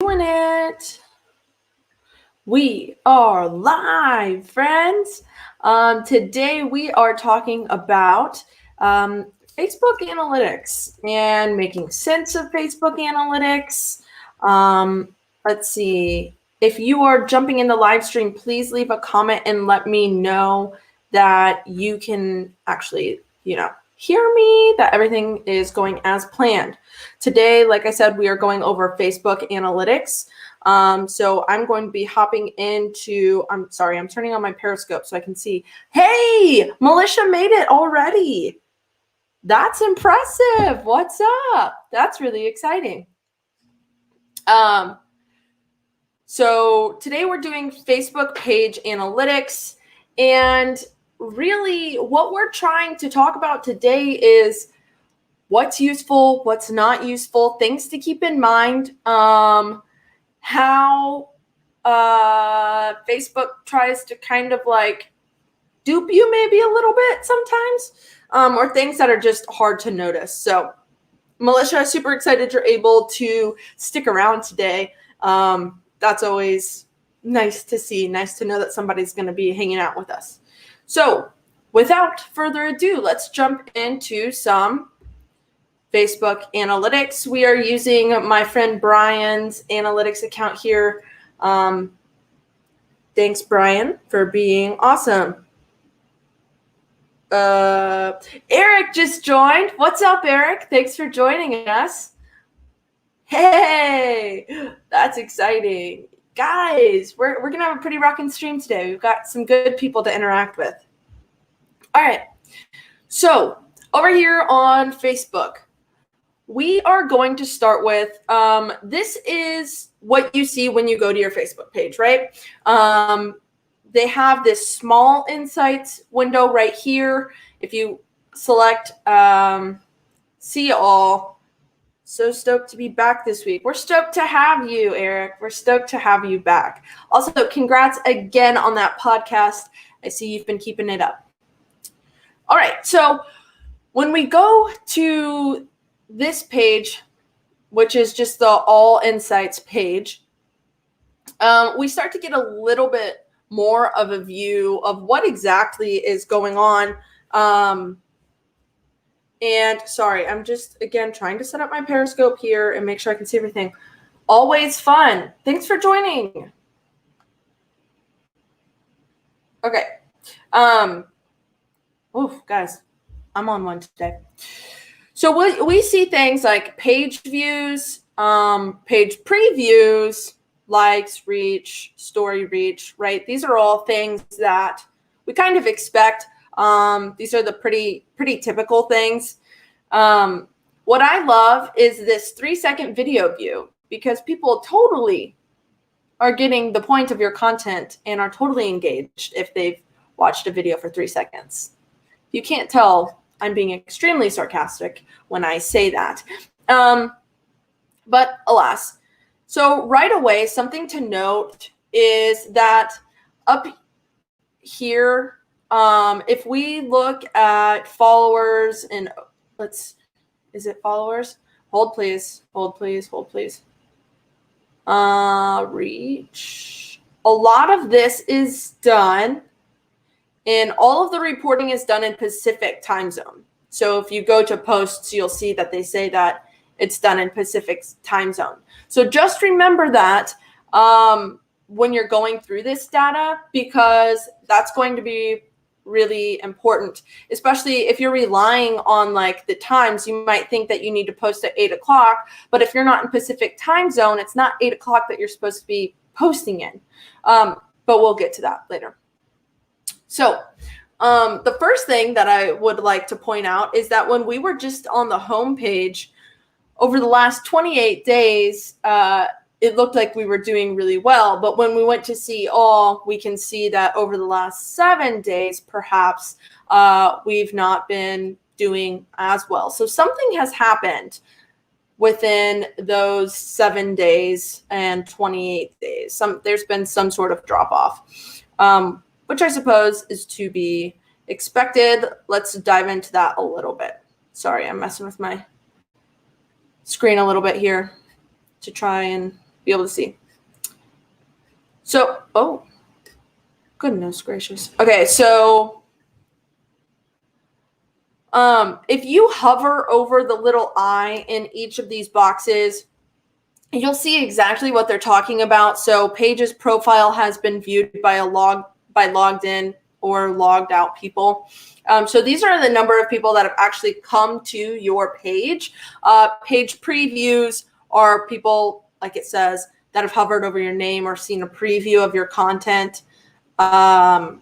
doing it. We are live, friends. Today we are talking about Facebook analytics and making sense of Facebook analytics. Let's see. If you are jumping in the live stream, please leave a comment and let me know that you can actually, hear me, that everything is going as planned. Today, like I said, we are going over Facebook analytics. So I'm going to be hopping into, I'm turning on my Periscope so I can see. Hey, Militia made it already. That's impressive. What's up? That's really exciting. So today we're doing Facebook page analytics, and really what we're trying to talk about today is what's useful, what's not useful, things to keep in mind, how Facebook tries to kind of like dupe you maybe a little bit sometimes, or things that are just hard to notice. So Militia, super excited you're able to stick around today. That's always nice to see, nice to know that somebody's going to be hanging out with us. So without further ado, let's jump into some Facebook analytics. We are using my friend Brian's analytics account here. Thanks, Brian, for being awesome. Eric just joined. What's up, Eric? Thanks for joining us. Hey, that's exciting. Guys, we're going to have a pretty rocking stream today. We've got some good people to interact with. All right. So over here on Facebook, we are going to start with, this is what you see when you go to your Facebook page, right? They have this small insights window right here. If you select see all, so stoked to be back this week. We're stoked to have you, Eric. We're stoked to have you back. Also, congrats again on that podcast. I see you've been keeping it up. All right, so when we go to this page, which is just the all insights page, we start to get a little bit more of a view of what exactly is going on. And sorry, I'm just, again, trying to set up my Periscope here and make sure I can see everything. Always fun. Thanks for joining. Okay. Oof, guys, I'm on one today. So we see things like page views, page previews, likes, reach, story reach, right? These are all things that we kind of expect. These are the pretty typical things. What I love is this 3-second video view, because people totally are getting the point of your content and are totally engaged if they've watched a video for 3 seconds. You can't tell, I'm being extremely sarcastic when I say that. But alas, so right away, something to note is that up here, if we look at followers and is it followers? Hold please. Reach. A lot of this is done, and all of the reporting is done in Pacific time zone. So if you go to posts, you'll see that they say that it's done in Pacific time zone. So just remember that when you're going through this data, because that's going to be really important, especially if you're relying on like the times. You might think that you need to post at 8 o'clock, but if you're not in Pacific time zone, it's not 8 o'clock that you're supposed to be posting in. But we'll get to that later. So the first thing that I would like to point out is that when we were just on the home page over the last 28 days, it looked like we were doing really well. But when we went to see all, we can see that over the last 7 days, perhaps we've not been doing as well. So something has happened within those 7 days and 28 days. There's been some sort of drop off, which I suppose is to be expected. Let's dive into that a little bit. Sorry, I'm messing with my screen a little bit here to try and be able to see. So, oh, goodness gracious. Okay, so if you hover over the little I in each of these boxes, you'll see exactly what they're talking about. So page's profile has been viewed by logged in or logged out people. So these are the number of people that have actually come to your page. Page previews are people, like it says, that have hovered over your name or seen a preview of your content, or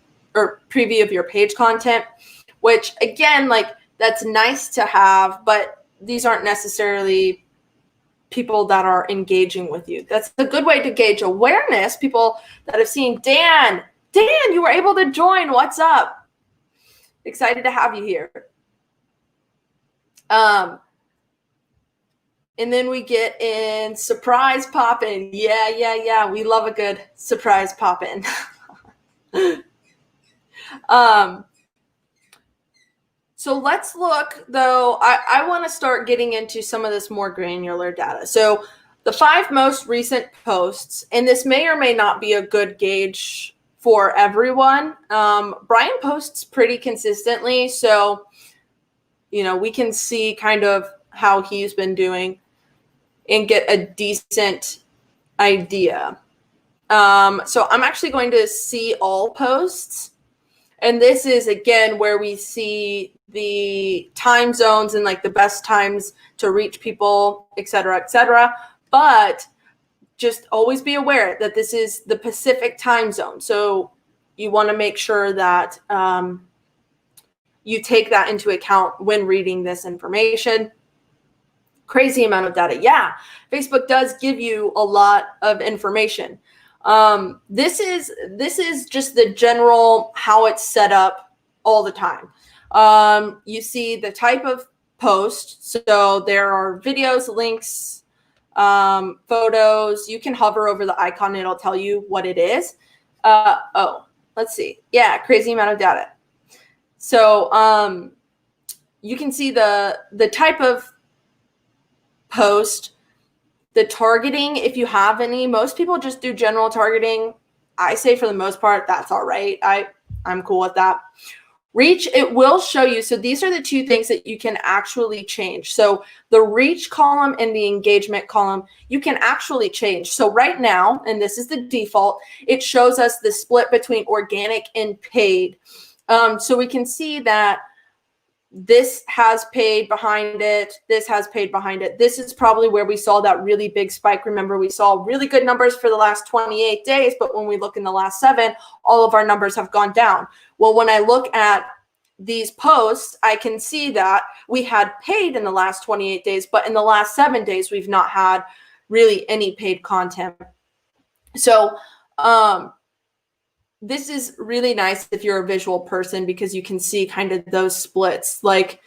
preview of your page content, which again, like, that's nice to have, but these aren't necessarily people that are engaging with you. That's a good way to gauge awareness. People that have seen, Dan, you were able to join. What's up? Excited to have you here. And then we get in surprise pop-in. Yeah. We love a good surprise pop-in. So let's look, though, I want to start getting into some of this more granular data. So the 5 most recent posts, and this may or may not be a good gauge for everyone. Brian posts pretty consistently, so, we can see kind of how he's been doing and get a decent idea. So I'm actually going to see all posts. And this is, again, where we see the time zones and like the best times to reach people, et cetera, et cetera. But just always be aware that this is the Pacific time zone. So you want to make sure that you take that into account when reading this information. Crazy amount of data. Yeah, Facebook does give you a lot of information. This is just the general how it's set up all the time. You see the type of post. So there are videos, links, photos. You can hover over the icon. It'll tell you what it is. Let's see. Yeah, crazy amount of data. So you can see the type of post. The targeting, if you have any, most people just do general targeting. I say for the most part, that's all right. I'm cool with that. Reach, it will show you. So these are the 2 things that you can actually change. So the reach column and the engagement column, you can actually change. So right now, and this is the default, it shows us the split between organic and paid. So we can see that this has paid behind it. This has paid behind it. This is probably where we saw that really big spike. Remember, we saw really good numbers for the last 28 days, but when we look in the last 7, all of our numbers have gone down. Well, when I look at these posts, I can see that we had paid in the last 28 days, but in the last 7 days, we've not had really any paid content. So, this is really nice if you're a visual person because you can see kind of those splits. Like,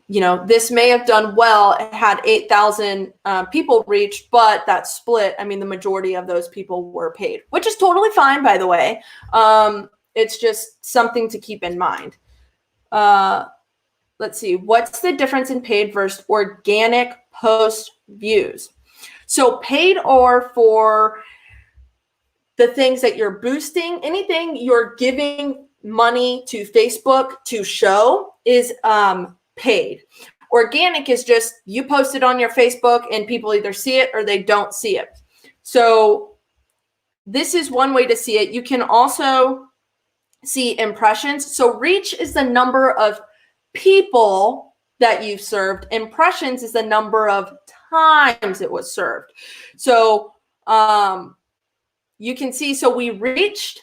this may have done well. It had 8,000 people reached, but that split, I mean, the majority of those people were paid, which is totally fine, by the way. It's just something to keep in mind. Let's see. What's the difference in paid versus organic post views? So paid are for the things that you're boosting. Anything you're giving money to Facebook to show is paid. Organic is just you post it on your Facebook and people either see it or they don't see it. So this is one way to see it. You can also see impressions. So reach is the number of people that you've served. Impressions is the number of times it was served. So you can see, so we reached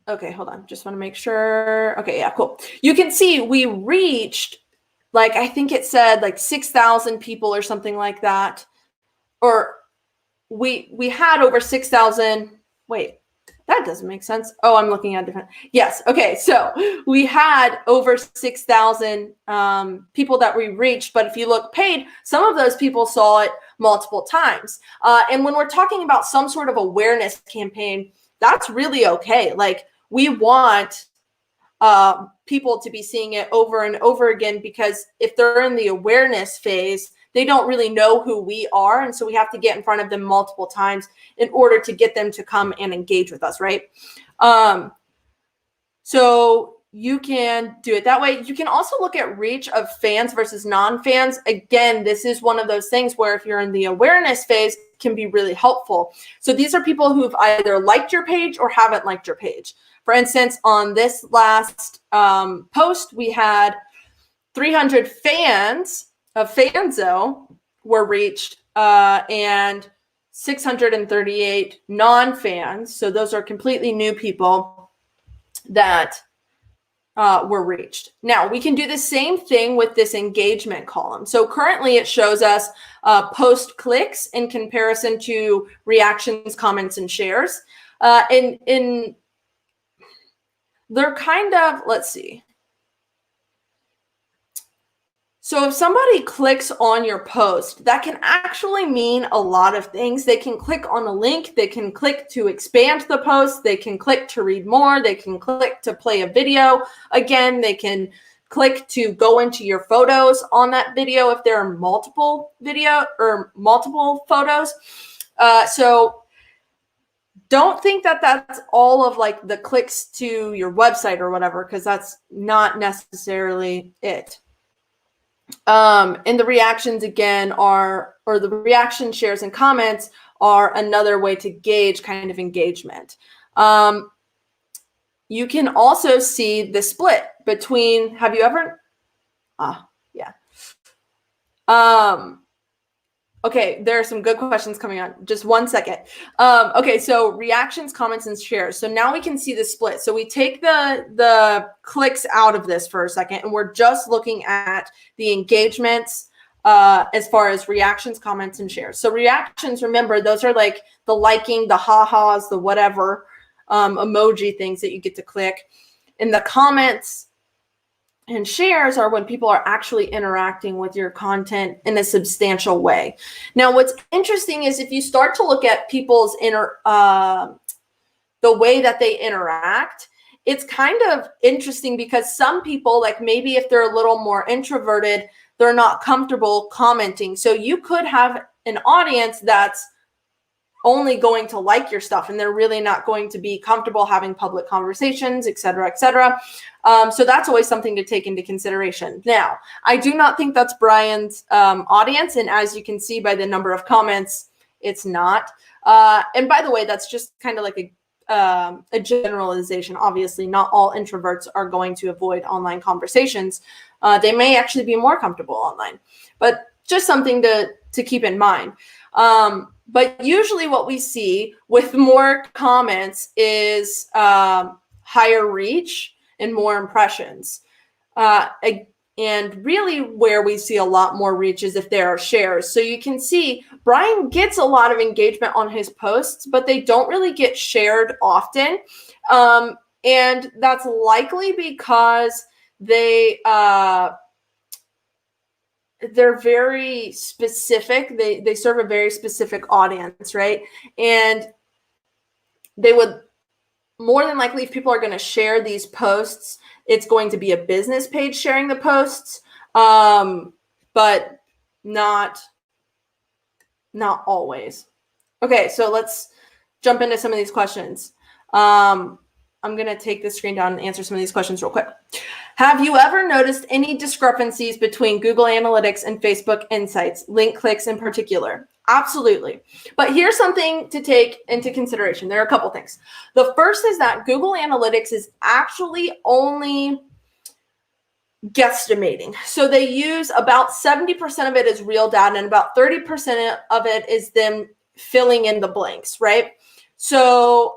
okay, hold on. Just want to make sure. Okay, yeah, cool. You can see we reached, I think it said 6,000 people or something like that. Or we had over 6,000. Wait, that doesn't make sense. Oh, I'm looking at different. Yes. Okay. So we had over 6,000 people that we reached. But if you look paid, some of those people saw it multiple times. And when we're talking about some sort of awareness campaign, that's really okay. We want people to be seeing it over and over again, because if they're in the awareness phase, they don't really know who we are. And so we have to get in front of them multiple times in order to get them to come and engage with us, right? So you can do it that way. You can also look at reach of fans versus non-fans. Again, this is one of those things where if you're in the awareness phase, can be really helpful. So these are people who've either liked your page or haven't liked your page. For instance, on this last post, we had 300 fans of Fanzo were reached and 638 non-fans. So those are completely new people that were reached. Now we can do the same thing with this engagement column. So currently it shows us post clicks in comparison to reactions, comments, and shares. In they're kind of, let's see. So if somebody clicks on your post, that can actually mean a lot of things. They can click on a link. They can click to expand the post. They can click to read more. They can click to play a video. Again, they can click to go into your photos on that video if there are multiple video or multiple photos. So don't think that that's all of like the clicks to your website or whatever, because that's not necessarily it. And the reactions again or the reaction, shares, and comments are another way to gauge kind of engagement. You can also see the split between, have you ever, yeah. Okay, there are some good questions coming on. Just 1 second. Okay, so reactions, comments, and shares. So now we can see the split. So we take the clicks out of this for a second, and we're just looking at the engagements as far as reactions, comments, and shares. So reactions, remember, those are like the liking, the ha-has, the whatever emoji things that you get to click. And the comments and shares are when people are actually interacting with your content in a substantial way. Now, what's interesting is if you start to look at people's the way that they interact, it's kind of interesting because some people, like maybe if they're a little more introverted, they're not comfortable commenting. So you could have an audience that's only going to like your stuff and they're really not going to be comfortable having public conversations, et cetera, et cetera. So that's always something to take into consideration. Now, I do not think that's Brian's audience. And as you can see by the number of comments, it's not. And by the way, that's just kind of like a generalization. Obviously, not all introverts are going to avoid online conversations. They may actually be more comfortable online, but just something to keep in mind. But usually what we see with more comments is higher reach and more impressions. And really where we see a lot more reach is if there are shares. So you can see Brian gets a lot of engagement on his posts, but they don't really get shared often. And that's likely because they're very specific. They serve a very specific audience, right? And they would more than likely, if people are going to share these posts, it's going to be a business page sharing the posts, but not always. Okay, so let's jump into some of these questions. I'm going to take the screen down and answer some of these questions real quick. Have you ever noticed any discrepancies between Google Analytics and Facebook Insights, link clicks in particular? Absolutely. But here's something to take into consideration. There are a couple things. The first is that Google Analytics is actually only guesstimating. So they use about 70% of it is real data and about 30% of it is them filling in the blanks, right? So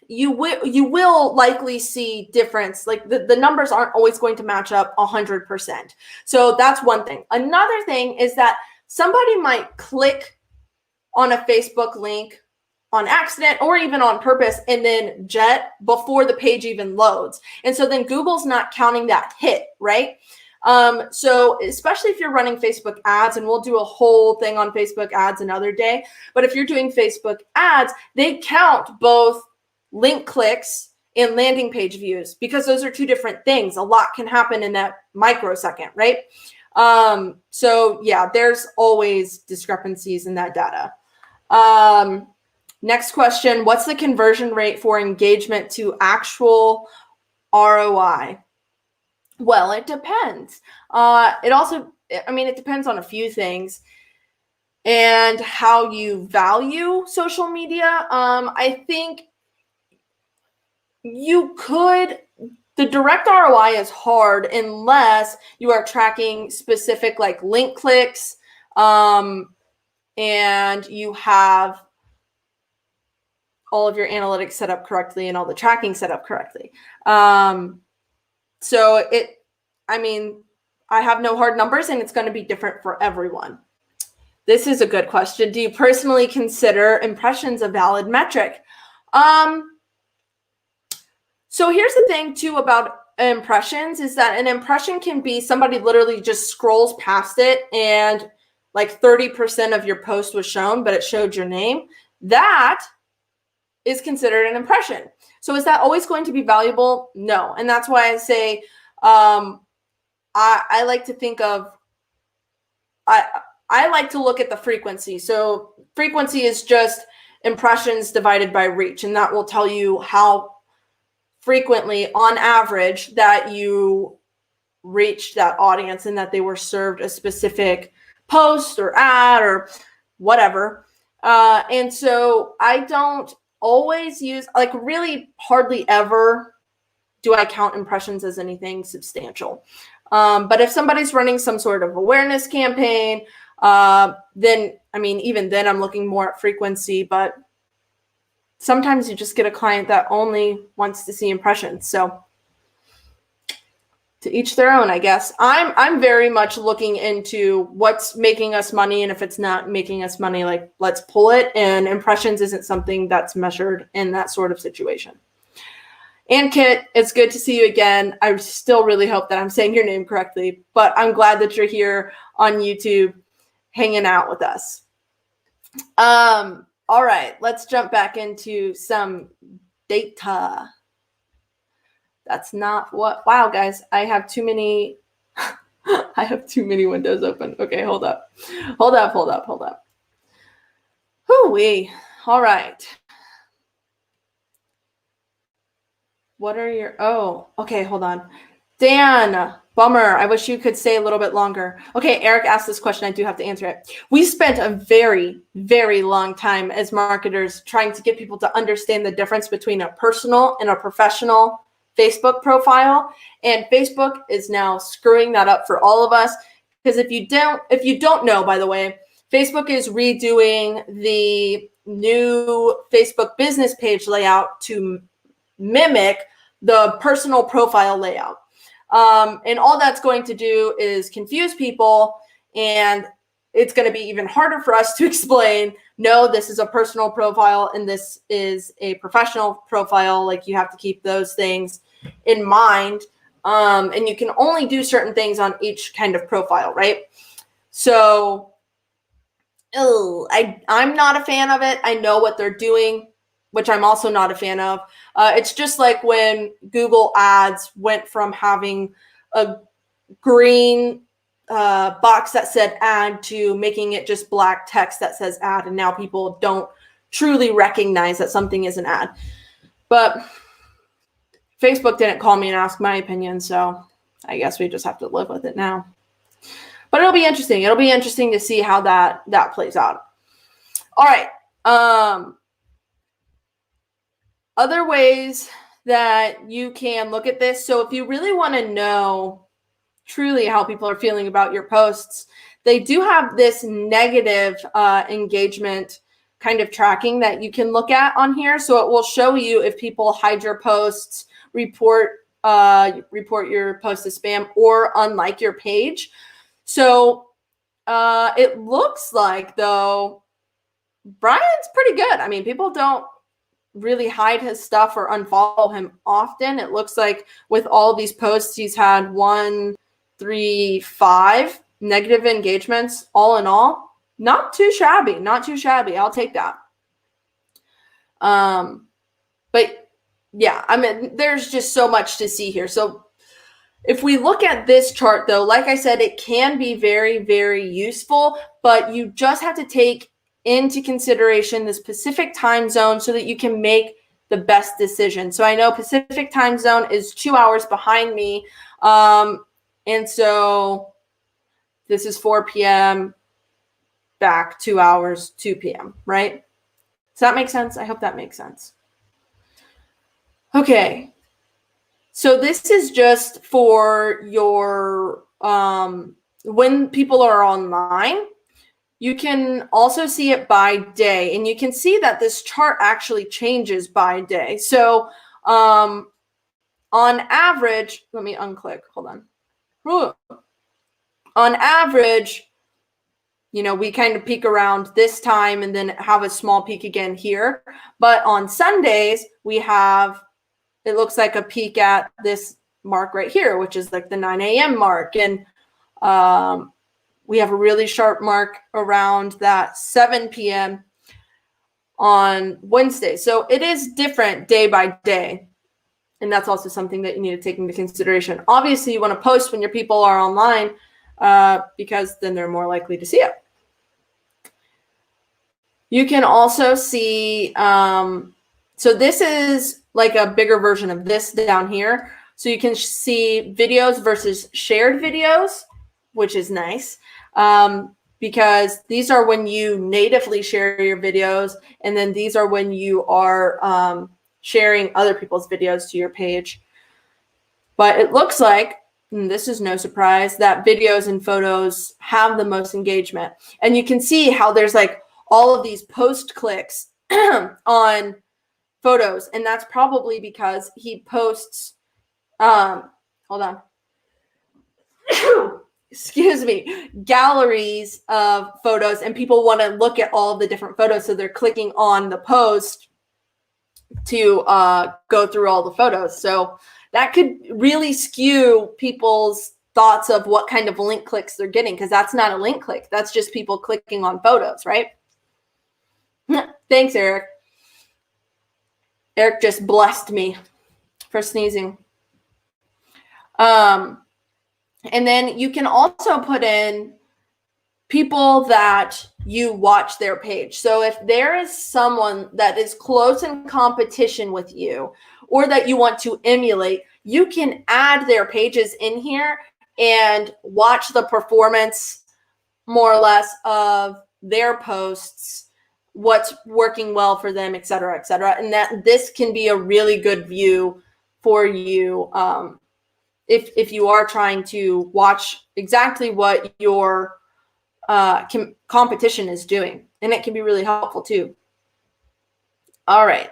you will likely see difference. Like the numbers aren't always going to match up 100%. So that's one thing. Another thing is that somebody might click on a Facebook link on accident or even on purpose and then jet before the page even loads. And so then Google's not counting that hit, right? So especially if you're running Facebook ads, and we'll do a whole thing on Facebook ads another day, but if you're doing Facebook ads, they count both link clicks and landing page views because those are two different things. A lot can happen in that microsecond, right? So yeah, there's always discrepancies in that data. Next question, what's the conversion rate for engagement to actual ROI? Well, it depends. It depends on a few things and how you value social media. I think the direct ROI is hard unless you are tracking specific like link clicks, and you have all of your analytics set up correctly and all the tracking set up correctly. I have no hard numbers and it's going to be different for everyone. This is a good question. Do you personally consider impressions a valid metric? So here's the thing too about impressions is that an impression can be somebody literally just scrolls past it and like 30% of your post was shown, but it showed your name. That is considered an impression. So is that always going to be valuable? No. And that's why I say, I like to think of, I like to look at the frequency. So frequency is just impressions divided by reach. And that will tell you how frequently on average that you reached that audience and that they were served a specific post or ad or whatever. And so I don't always use, like really hardly ever do I count impressions as anything substantial. But if somebody's running some sort of awareness campaign, even then I'm looking more at frequency, but sometimes you just get a client that only wants to see impressions. So to each their own, I guess. I'm very much looking into what's making us money, and if it's not making us money, like let's pull it. And impressions isn't something that's measured in that sort of situation. And Kit, it's good to see you again. I still really hope that I'm saying your name correctly, but I'm glad that you're here on YouTube hanging out with us. All right, let's jump back into some data. That's not what, wow, guys, I have too many, I have too many windows open. Okay, hold up. Hoo-wee. All right. What are your, okay, hold on. Dan, bummer. I wish you could stay a little bit longer. Okay, Eric asked this question. I do have to answer it. We spent a very, very long time as marketers trying to get people to understand the difference between a personal and a professional Facebook profile. And Facebook is now screwing that up for all of us. Because if you don't know, by the way, Facebook is redoing the new Facebook business page layout to mimic the personal profile layout. And all that's going to do is confuse people, and it's going to be even harder for us to explain, no, this is a personal profile and this is a professional profile. Like, you have to keep those things in mind. And you can only do certain things on each kind of profile, right? So I'm not a fan of it. I know what they're doing, which I'm also not a fan of. It's just like when Google Ads went from having a green box that said ad to making it just black text that says ad. And now people don't truly recognize that something is an ad. But Facebook didn't call me and ask my opinion, so I guess we just have to live with it now. But it'll be interesting. It'll be interesting to see how that plays out. All right. Other ways that you can look at this. So if you really want to know truly how people are feeling about your posts, they do have this negative engagement kind of tracking that you can look at on here. So it will show you if people hide your posts, report your post as spam, or unlike your page. So it looks like, though, Brian's pretty good. I mean, people don't really hide his stuff or unfollow him often. It looks like with all these posts, he's had 1, 3, 5 negative engagements all in all. Not too shabby. I'll take that. But yeah, I mean, there's just so much to see here. So If we look at this chart, though, like I said, it can be very, very useful, but you just have to take into consideration the Pacific time zone so that you can make the best decision. So I know Pacific time zone is 2 hours behind me. And so this is 4 p.m. back 2 hours, 2 p.m., right? Does that make sense? I hope that makes sense. Okay. So this is just for your, when people are online. You can also see it by day, and you can see that this chart actually changes by day. So on average, let me unclick, hold on. Ooh. On average, you know, we kind of peak around this time and then have a small peak again here. But on Sundays, we have, it looks like a peak at this mark right here, which is like the 9 a.m. mark. And we have a really sharp mark around that 7 p.m. on Wednesday. So it is different day by day. And that's also something that you need to take into consideration. Obviously, you want to post when your people are online because then they're more likely to see it. You can also see, so this is like a bigger version of this down here. So you can see videos versus shared videos, which is nice. Because these are when you natively share your videos, and then these are when you are sharing other people's videos to your page. But it looks like, and this is no surprise, that videos and photos have the most engagement. And you can see how there's like all of these post clicks on photos, and that's probably because he posts, hold on. Excuse me, galleries of photos, and people want to look at all of the different photos. So they're clicking on the post to go through all the photos. So that could really skew people's thoughts of what kind of link clicks they're getting, because that's not a link click. That's just people clicking on photos, right? Thanks, Eric. Eric just blessed me for sneezing. And then you can also put in people that you watch their page. So if there is someone that is close in competition with you or that you want to emulate, you can add their pages in here and watch the performance more or less of their posts, what's working well for them, et cetera, et cetera. And that this can be a really good view for you if you are trying to watch exactly what your competition is doing. And it can be really helpful too. All right.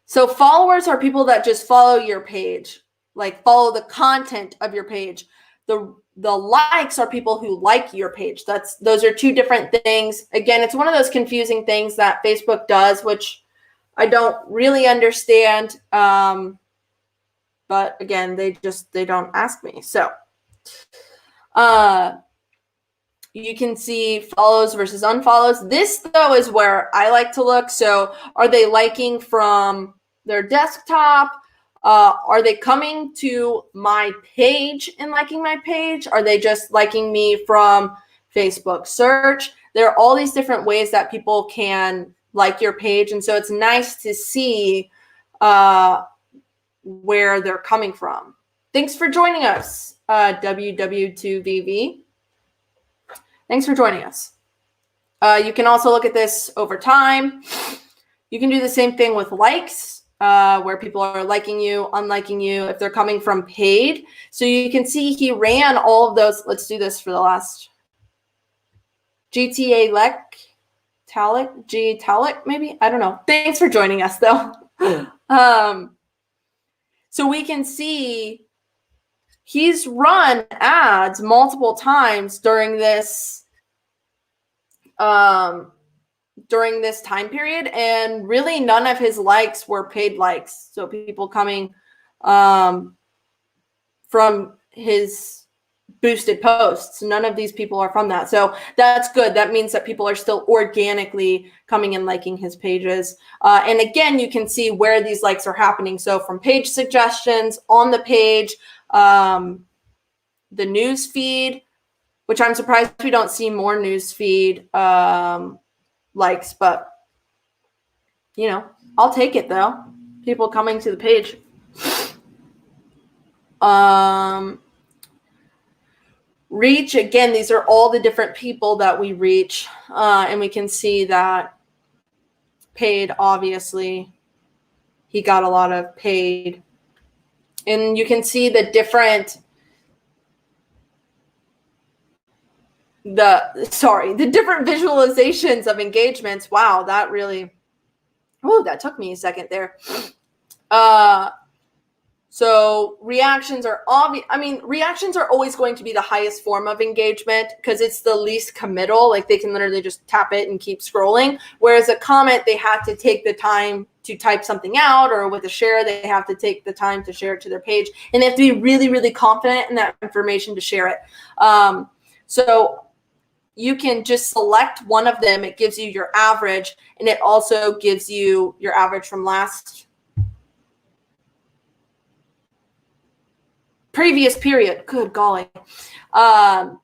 So followers are people that just follow your page, like follow the content of your page. The likes are people who like your page. Those are two different things. Again, it's one of those confusing things that Facebook does, which I don't really understand. But again, they don't ask me. So you can see follows versus unfollows. This, though, is where I like to look. So are they liking from their desktop? Are they coming to my page and liking my page? Are they just liking me from Facebook search? There are all these different ways that people can like your page. And so it's nice to see where they're coming from. Thanks for joining us, WW2VV. Thanks for joining us. You can also look at this over time. You can do the same thing with likes, where people are liking you, unliking you, if they're coming from paid. So you can see he ran all of those. Let's do this for the last Talic, maybe? I don't know. Thanks for joining us, though. So we can see he's run ads multiple times during this time period, and really none of his likes were paid likes. So people coming from his boosted posts, none of these people are from that. So that's good. That means that people are still organically coming and liking his pages. And again, you can see where these likes are happening. So from page suggestions on the page, The news feed, which I'm surprised we don't see more news feed likes, but you know, I'll take it though. People coming to the page. Reach, again, these are all the different people that we reach, and we can see that paid, obviously, he got a lot of paid. And you can see the different different visualizations of engagements. Wow, that really, that took me a second there. So reactions are obvious. I mean, reactions are always going to be the highest form of engagement because it's the least committal. Like they can literally just tap it and keep scrolling. Whereas a comment, they have to take the time to type something out, or with a share, they have to take the time to share it to their page. And they have to be really, really confident in that information to share it. So you can just select one of them. It gives you your average, and it also gives you your average from previous period. Good golly. And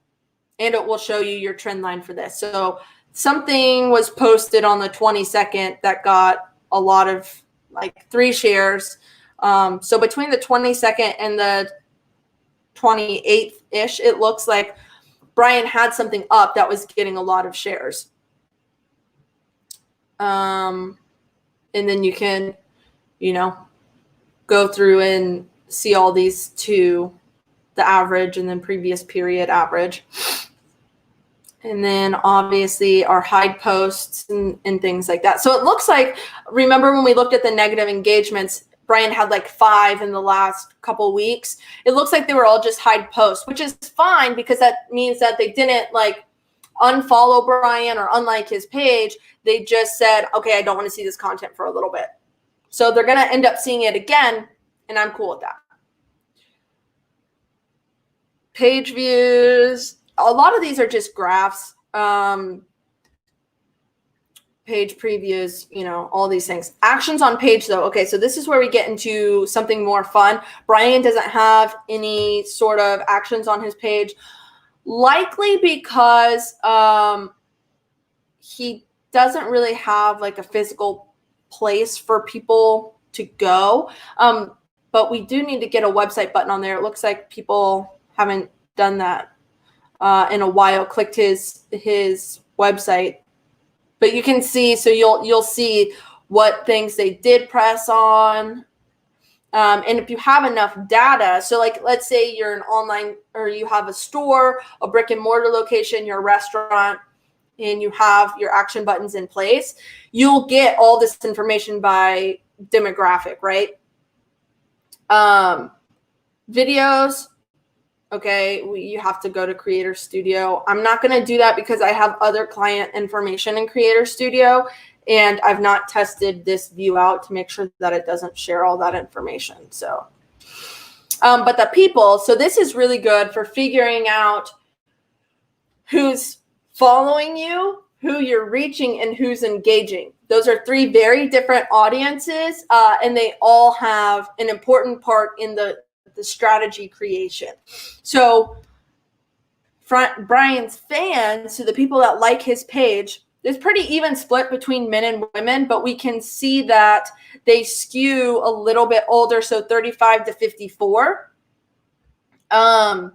it will show you your trend line for this. So something was posted on the 22nd that got a lot of, like, 3 shares. So between the 22nd and the 28th-ish, it looks like Brian had something up that was getting a lot of shares. And then you can, go through and see all these to the average and then previous period average. And then obviously our hide posts and things like that. So it looks like, remember when we looked at the negative engagements, Brian had like 5 in the last couple weeks. It looks like they were all just hide posts, which is fine because that means that they didn't like unfollow Brian or unlike his page. They just said, okay, I don't want to see this content for a little bit. So they're going to end up seeing it again, and I'm cool with that. Page views. A lot of these are just graphs. Page previews, all these things. Actions on page though. Okay, so this is where we get into something more fun. Brian doesn't have any sort of actions on his page, likely because he doesn't really have like a physical place for people to go. But we do need to get a website button on there. It looks like people haven't done that in a while. Clicked his website. But you can see, so you'll see what things they did press on. And if you have enough data, so like let's say you're an online or you have a store, a brick and mortar location, your restaurant, and you have your action buttons in place, you'll get all this information by demographic, right? Videos. Okay, you have to go to Creator Studio. I'm not going to do that because I have other client information in Creator Studio, and I've not tested this view out to make sure that it doesn't share all that information. So, but the people, so this is really good for figuring out who's following you, who you're reaching, and who's engaging. Those are 3 very different audiences, and they all have an important part in the strategy creation. So Brian's fans, so the people that like his page, there's pretty even split between men and women, but we can see that they skew a little bit older, so 35 to 54. And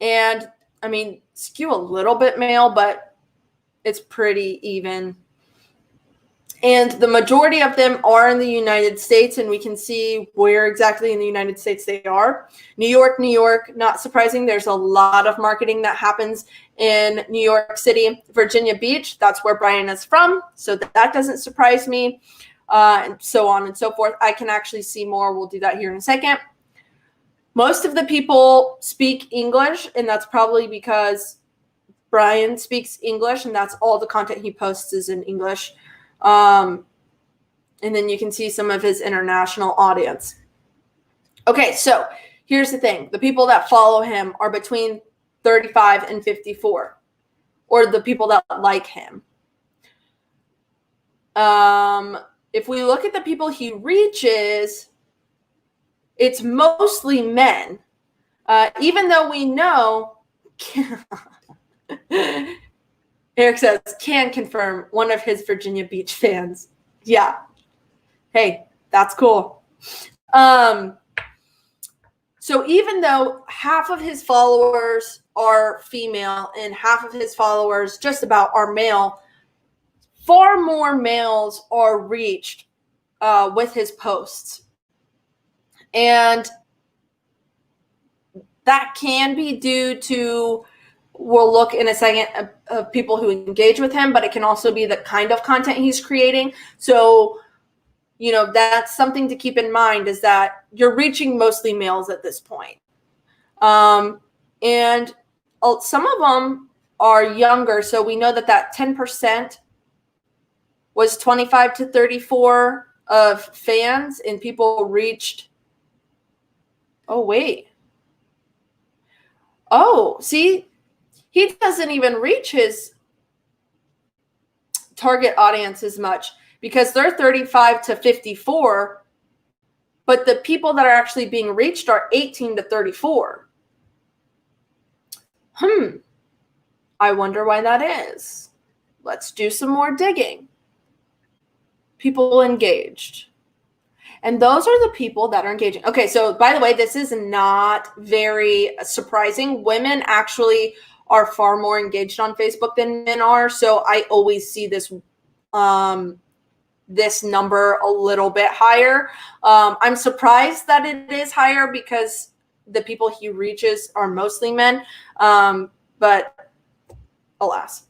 I mean, skew a little bit male, but it's pretty even. And the majority of them are in the United States, and we can see where exactly in the United States they are. New York, not surprising. There's a lot of marketing that happens in New York City. Virginia Beach, that's where Brian is from, so that doesn't surprise me, and so on and so forth. I can actually see more. We'll do that here in a second. Most of the people speak English, and that's probably because Brian speaks English, and that's all the content he posts is in English. And then you can see some of his international audience. Okay, so here's the thing. The people that follow him are between 35 and 54, or the people that like him. If we look at the people he reaches, it's mostly men, even though we know, Eric says, can confirm, one of his Virginia Beach fans. Yeah. Hey, that's cool. So even though half of his followers are female and half of his followers just about are male, far more males are reached with his posts. And that can be due to, we'll look in a second, of people who engage with him, but it can also be the kind of content he's creating. So, you know, that's something to keep in mind, is that you're reaching mostly males at this point. And some of them are younger. So we know that 10% was 25 to 34 of fans, and people reached. Oh, wait. Oh, see, he doesn't even reach his target audience as much, because they're 35 to 54, but the people that are actually being reached are 18 to 34. I wonder why that is. Let's do some more digging. People engaged. And those are the people that are engaging. Okay, so by the way, this is not very surprising. Women actually are far more engaged on Facebook than men are. So I always see this this number a little bit higher. I'm surprised that it is higher because the people he reaches are mostly men. But alas.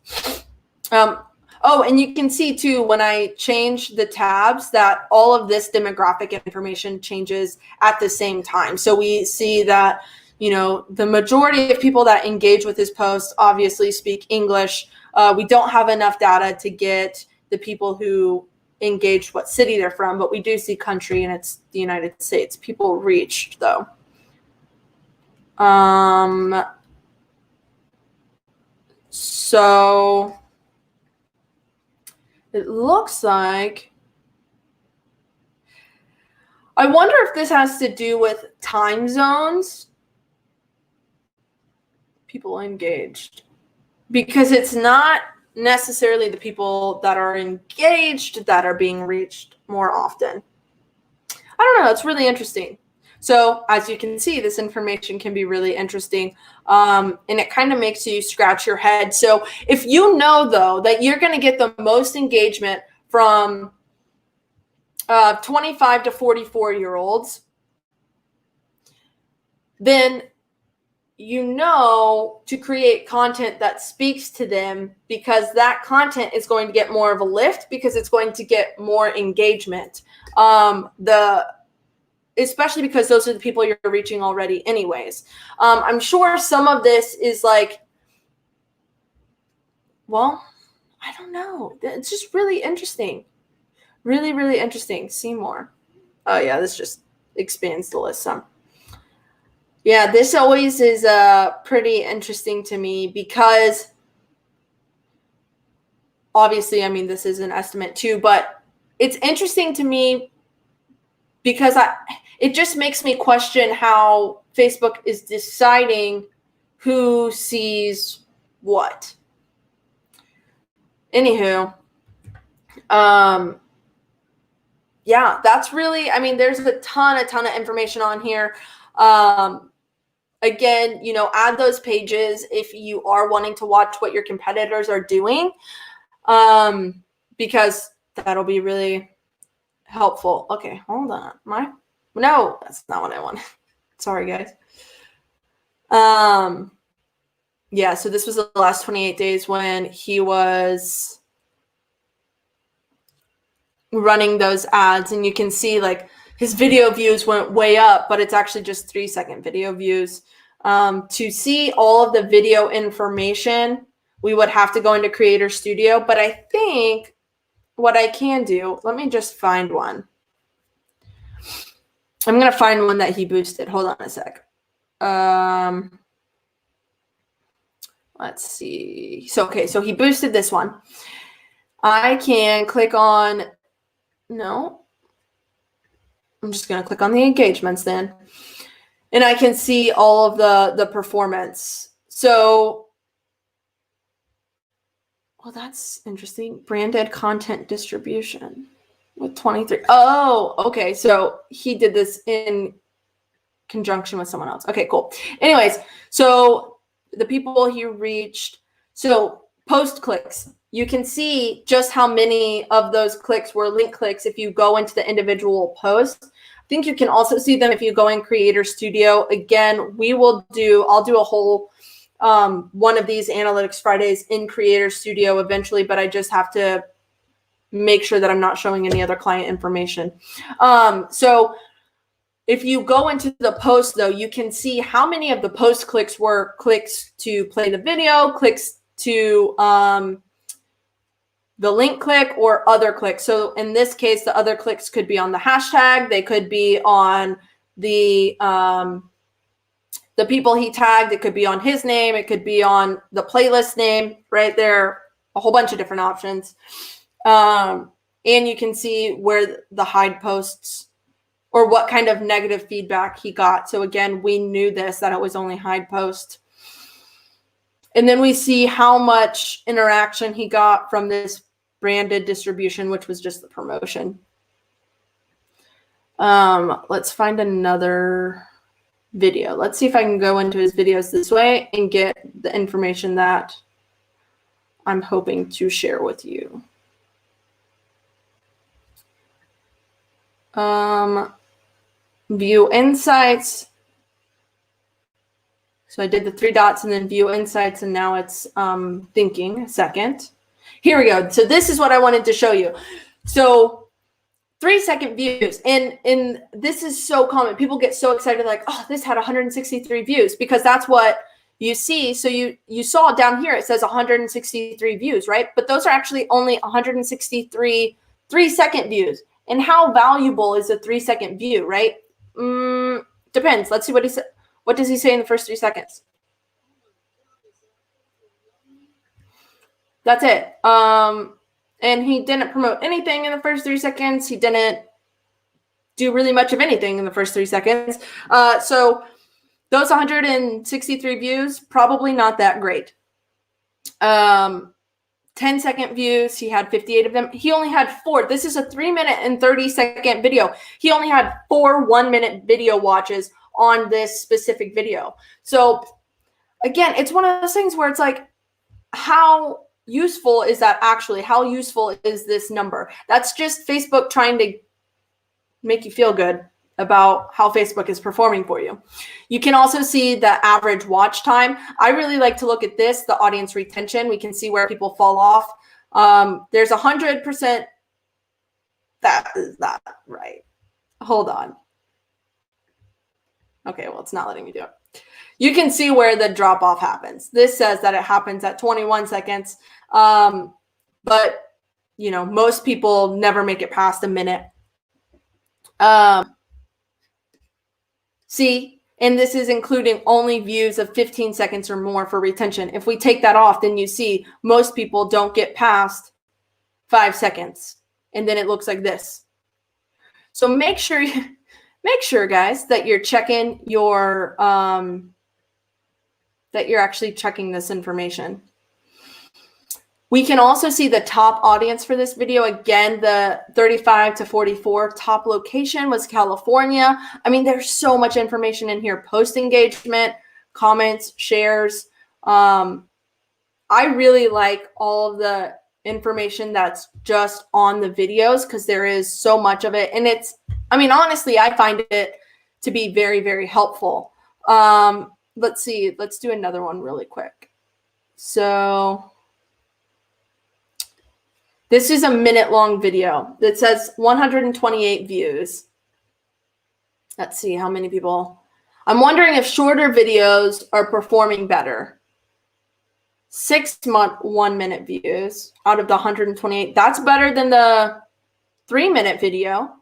Oh, and you can see too, when I change the tabs, that all of this demographic information changes at the same time. So we see that, you know, the majority of people that engage with his posts obviously speak English. We don't have enough data to get the people who engaged what city they're from, but we do see country, and it's the United States. People reached, though. So it looks like, I wonder if this has to do with time zones. People engaged, because it's not necessarily the people that are engaged that are being reached more often. I don't know. It's really interesting. So as you can see, this information can be really interesting, and it kind of makes you scratch your head. So if you know, though, that you're going to get the most engagement from 25 to 44-year-olds, then you know to create content that speaks to them, because that content is going to get more of a lift, because it's going to get more engagement. Especially because those are the people you're reaching already anyways. I'm sure some of this is like, well, I don't know. It's just really interesting. Really, really interesting. See more. Oh, yeah, this just expands the list some. Yeah, this always is pretty interesting to me, because obviously, I mean, this is an estimate too, but it's interesting to me because it just makes me question how Facebook is deciding who sees what. Anywho, yeah, that's really, I mean, there's a ton of information on here. Again, you know, add those pages if you are wanting to watch what your competitors are doing, because that'll be really helpful. Okay, hold on. No, that's not what I wanted. Sorry, guys. Yeah, so this was the last 28 days when he was running those ads, and you can see like his video views went way up, but it's actually just 3-second video views. To see all of the video information, we would have to go into Creator Studio, but I think what I can do, let me just find one. I'm going to find one that he boosted. Hold on a sec. Let's see. So, okay, so he boosted this one. I can click on, no. I'm just going to click on the engagements then. And I can see all of the performance. So, well, that's interesting. Branded content distribution with 23. Oh, okay. So he did this in conjunction with someone else. Okay, cool. Anyways, so the people he reached, so post clicks, you can see just how many of those clicks were link clicks if you go into the individual post. I think you can also see them if you go in Creator Studio. Again, I'll do a whole one of these Analytics Fridays in Creator Studio eventually, but I just have to make sure that I'm not showing any other client information. So if you go into the post, though, you can see how many of the post clicks were clicks to play the video, clicks to the link click, or other clicks. So in this case, the other clicks could be on the hashtag. They could be on the people he tagged. It could be on his name. It could be on the playlist name right there. A whole bunch of different options. And you can see where the hide posts or what kind of negative feedback he got. So again, we knew this, that it was only hide post. And then we see how much interaction he got from this branded distribution, which was just the promotion. Let's find another video. Let's see if I can go into his videos this way and get the information that I'm hoping to share with you. View insights. So I did the 3 dots and then view insights, and now it's thinking a second. Here we go. So this is what I wanted to show you. So 3-second views, and this is so common. People get so excited, like, oh, this had 163 views, because that's what you see. So you saw down here, it says 163 views, right? But those are actually only 163 3-second views. And how valuable is a 3-second view, right? Depends. Let's see what he said. What does he say in the first 3 seconds? That's it. And he didn't promote anything in the first 3 seconds. He didn't do really much of anything in the first 3 seconds. So those 163 views, probably not that great. 10-second views, he had 58 of them. He only had 4. This is a 3-minute and 30-second video. He only had 4 1-minute video watches on this specific video. So again, it's one of those things where it's like, how useful is that actually? How useful is this number? That's just Facebook trying to make you feel good about how Facebook is performing for you. You can also see the average watch time. I really like to look at this, the audience retention. We can see where people fall off. There's 100%. That is not right. Hold on. Okay, well, it's not letting me do it. You can see where the drop off happens. This says that it happens at 21 seconds. But, you know, most people never make it past a minute. See, and this is including only views of 15 seconds or more for retention. If we take that off, then you see most people don't get past 5 seconds. And then it looks like this. So make sure, guys, that you're checking your, that you're actually checking this information. We can also see the top audience for this video. Again, the 35 to 44 top location was California. I mean, there's so much information in here. Post engagement, comments, shares. I really like all of the information that's just on the videos because there is so much of it. And it's, I mean, honestly, I find it to be very, very helpful. Let's see. Let's do another one really quick. So this is a minute-long video that says 128 views. Let's see how many people. I'm wondering if shorter videos are performing better. 6-month, 1-minute views out of the 128. That's better than the 3-minute video.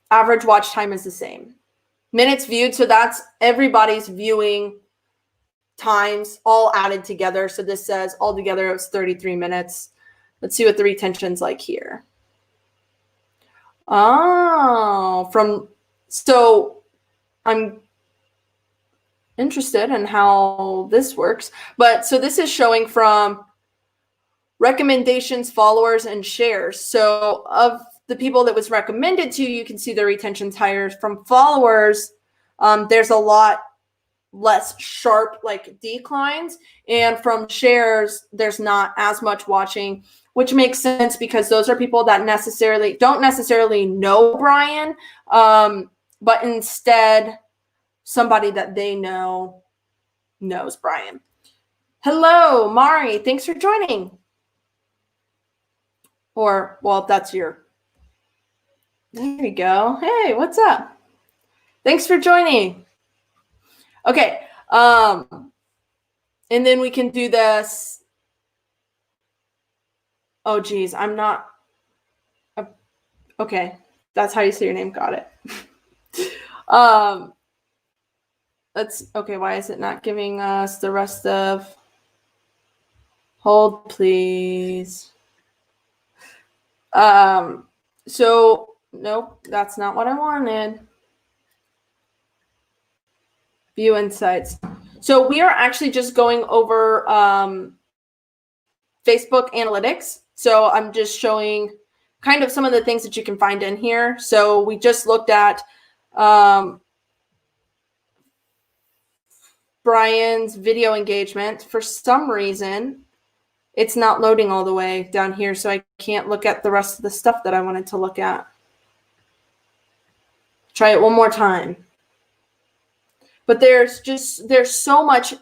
Average watch time is the same. Minutes viewed, so that's everybody's viewing times all added together. So this says altogether it was 33 minutes. Let's see what the retention's like here. Oh, so I'm interested in how this works. But so this is showing from recommendations, followers, and shares. So of the people that was recommended to, you can see the retention's higher. From followers, there's a lot less sharp like declines, and from shares there's not as much watching, which makes sense because those are people that don't necessarily know Brian, but instead somebody that they know knows Brian. Hello, Mari, thanks for joining. Or, well, that's your, there you go. Hey, what's up? Thanks for joining. Okay, and then we can do this. Oh, geez, I'm not. Okay, that's how you say your name. Got it. Let's, okay, why is it not giving us the rest of, hold, please. So, nope, that's not what I wanted. View insights. So we are actually just going over Facebook analytics. So I'm just showing kind of some of the things that you can find in here. So we just looked at Brian's video engagement. For some reason, it's not loading all the way down here, so I can't look at the rest of the stuff that I wanted to look at. Try it one more time. But there's so much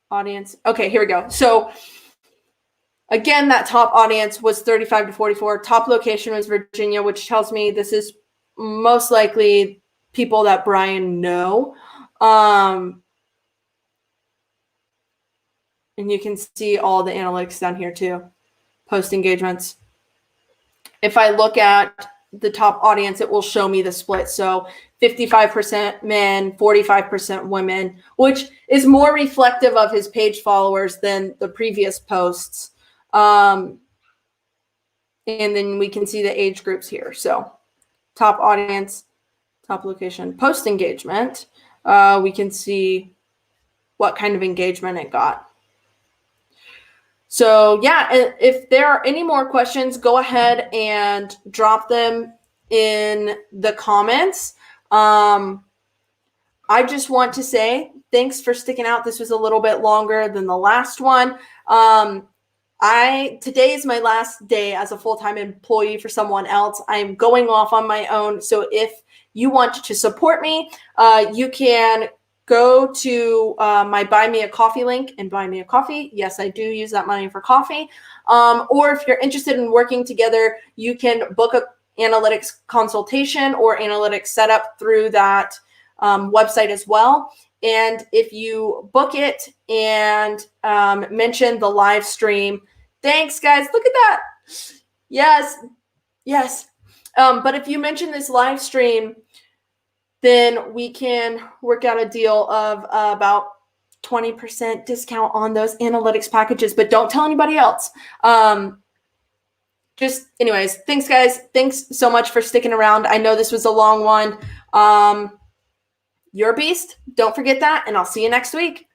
audience. Okay, here we go. So again, that top audience was 35 to 44. Top location was Virginia, which tells me this is most likely people that Brian know. And you can see all the analytics down here too. Post engagements. If I look at the top audience, it will show me the split. So 55% men, 45% women, which is more reflective of his page followers than the previous posts. And then we can see the age groups here. So top audience, top location, post engagement. We can see what kind of engagement it got. So yeah, if there are any more questions, go ahead and drop them in the comments. I just want to say thanks for sticking out. This was a little bit longer than the last one. Today is my last day as a full-time employee for someone else. I'm going off on my own. So if you want to support me, you can go to my Buy Me a Coffee link and buy me a coffee. Yes, I do use that money for coffee. Or if you're interested in working together, you can book a analytics consultation or analytics setup through that website as well. And if you book it and mention the live stream, thanks guys, look at that. Yes. But if you mention this live stream, then we can work out a deal of about 20% discount on those analytics packages, but don't tell anybody else. Just anyways, thanks guys. Thanks so much for sticking around. I know this was a long one. You're a beast. Don't forget that, and I'll see you next week.